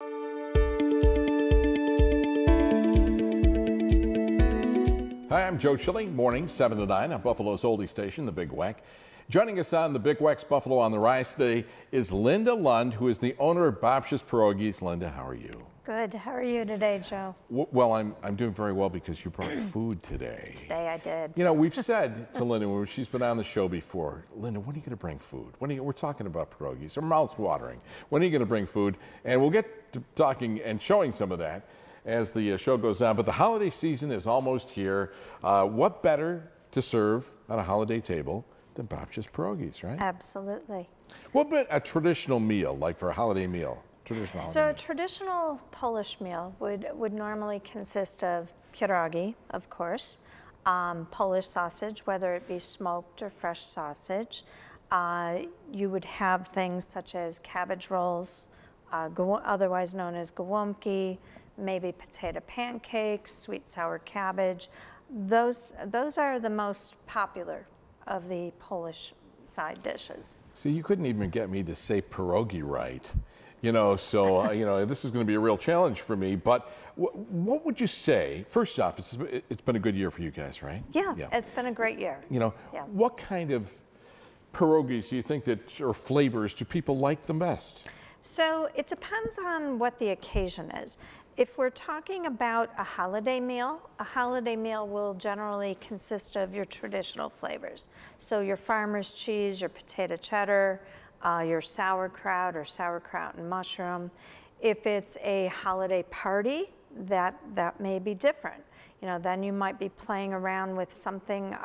Hi, I'm Joe Schilling, morning 7 to 9 on Buffalo's oldie station, The Big Weck. Joining us on The Big Weck's Buffalo on the Rise today is Linda Lund, who is the owner of Babcias Pierogi. Linda, how are you? Good. How are you today, Joe? Well, I'm doing very well because you brought food today. Today I did. You know, we've said to Linda, when she's been on the show before, Linda, when are you going to bring food? We're talking about pierogies. Our mouths watering. When are you going to bring food? And we'll get to talking and showing some of that as the show goes on. But the holiday season is almost here. What better to serve at a holiday table than Babcias Pierogis, right? Absolutely. What about a traditional meal, like for a holiday meal? A traditional Polish meal would normally consist of pierogi, of course, Polish sausage, whether it be smoked or fresh sausage. You would have things such as cabbage rolls, otherwise known as gołąbki, maybe potato pancakes, sweet sour cabbage. Those are the most popular of the Polish side dishes. See, you couldn't even get me to say pierogi right. You know, so, you know, this is going to be a real challenge for me. But what would you say, first off, it's been a good year for you guys, right? Yeah, it's been a great year. You know, what kind of pierogis do you think or flavors do people like the best? So it depends on what the occasion is. If we're talking about a holiday meal will generally consist of your traditional flavors. So your farmer's cheese, your potato cheddar, your sauerkraut or sauerkraut and mushroom. If it's a holiday party, that may be different. You know, then you might be playing around with something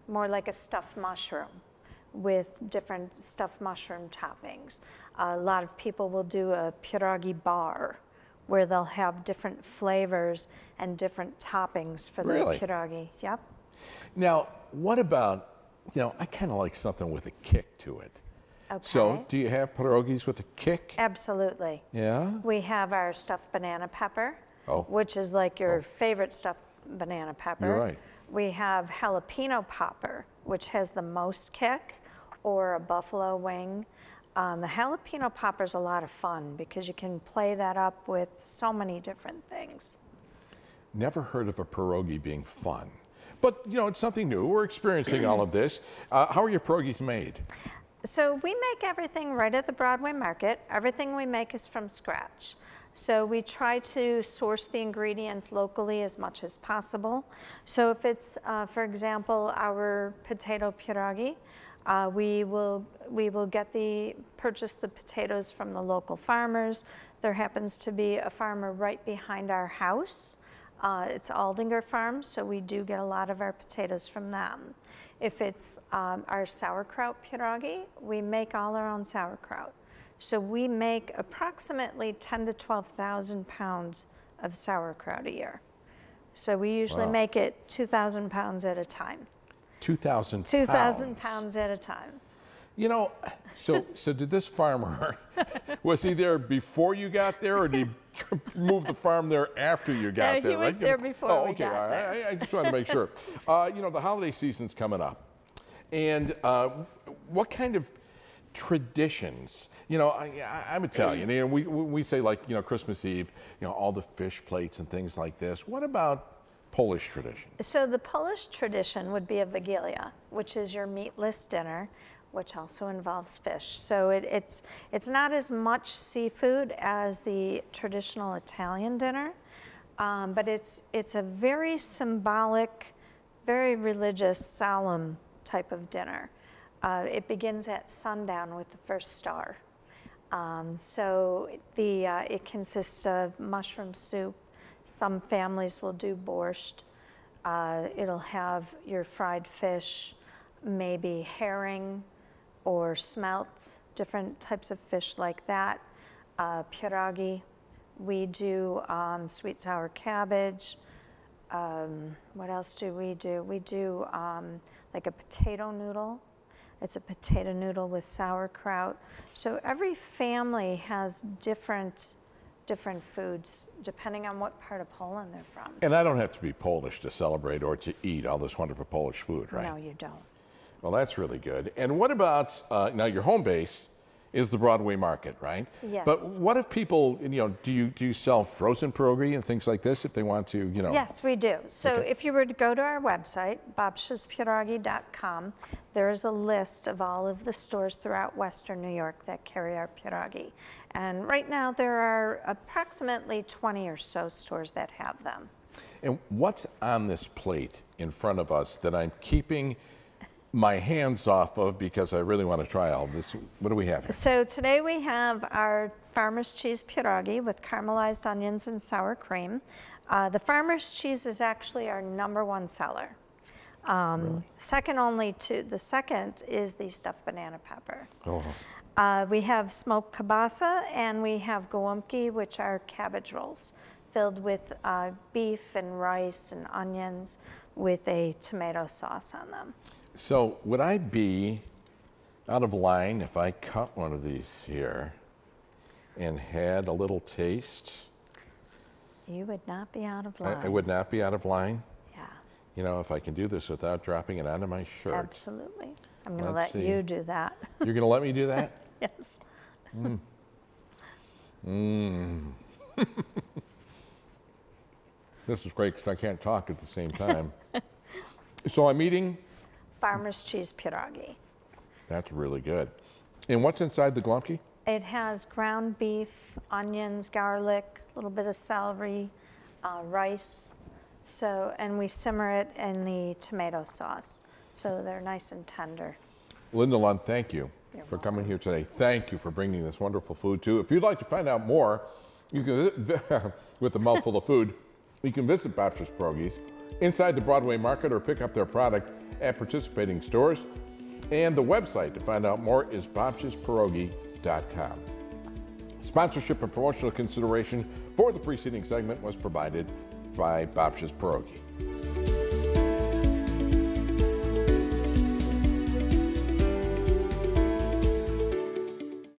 more like a stuffed mushroom with different stuffed mushroom toppings. A lot of people will do a pierogi bar where they'll have different flavors and different toppings for the pierogi. Yep. Now, what about, you know, I kind of like something with a kick to it. Okay. So, do you have pierogis with a kick? Absolutely. Yeah? We have our stuffed banana pepper, which is like your favorite stuffed banana pepper. You're right. We have jalapeno popper, which has the most kick, or a buffalo wing. The jalapeno popper is a lot of fun because you can play that up with so many different things. Never heard of a pierogi being fun. But, you know, it's something new. We're experiencing all of this. How are your pierogis made? So we make everything right at the Broadway market. Everything we make is from scratch. So we try to source the ingredients locally as much as possible. So if it's, for example, our potato pierogi, we will purchase the potatoes from the local farmers. There happens to be a farmer right behind our house. It's Aldinger Farm, so we do get a lot of our potatoes from them. If it's our sauerkraut pierogi, we make all our own sauerkraut. So we make approximately 10 to 12,000 pounds of sauerkraut a year. So we usually make it 2,000 pounds at a time. 2,000 pounds? 2,000 pounds at a time. You know, so did this farmer, was he there before you got there, or did he move the farm there after you got there? He was there before we got there. I just wanted to make sure. You know, the holiday season's coming up. And what kind of traditions, you know, I'm Italian, and we say, like, you know, Christmas Eve, you know, all the fish plates and things like this. What about Polish tradition? So the Polish tradition would be a Wigilia, which is your meatless dinner, which also involves fish. So it's not as much seafood as the traditional Italian dinner, but it's a very symbolic, very religious, solemn type of dinner. It begins at sundown with the first star. So it consists of mushroom soup. Some families will do borscht. It'll have your fried fish, maybe herring or smelt, different types of fish like that. Pierogi. We do sweet sour cabbage. What else do? We do like a potato noodle. It's a potato noodle with sauerkraut. So every family has different foods depending on what part of Poland they're from. And I don't have to be Polish to celebrate or to eat all this wonderful Polish food, right? No, you don't. Well, that's really good. And what about, now your home base is the Broadway market, right? Yes. But what if people, do you sell frozen pierogi and things like this if they want to, Yes, we do. So Okay. if you were to go to our website, babciaspierogi.com, there is a list of all of the stores throughout Western New York that carry our pierogi. And right now there are approximately 20 or so stores that have them. And what's on this plate in front of us that I'm keeping my hands off of because I really want to try all of this? What do we have here? So today we have our farmer's cheese pierogi with caramelized onions and sour cream. The farmer's cheese is actually our #1 seller. Really? The second is the stuffed banana pepper. Oh. We have smoked kielbasa and we have gołąbki, which are cabbage rolls filled with beef and rice and onions with a tomato sauce on them. So would I be out of line if I cut one of these here and had a little taste? You would not be out of line. I would not be out of line? Yeah. If I can do this without dropping it onto my shirt. Absolutely. I'm going to Let's let see. you do that. You're going to let me do that? Yes. This is great because I can't talk at the same time. So I'm eating. Farmer's cheese pierogi. That's really good. And what's inside the gołąbki? It has ground beef, onions, garlic, a little bit of celery, rice. And we simmer it in the tomato sauce. So they're nice and tender. Linda Lund, thank you for coming here today. Thank you for bringing this wonderful food too. If you'd like to find out more, you can, with a mouthful of food, you can visit Babcias Pierogi's inside the Broadway market or pick up their product at participating stores. And the website to find out more is babciaspierogi.com. Sponsorship and promotional consideration for the preceding segment was provided by Babcias Pierogi.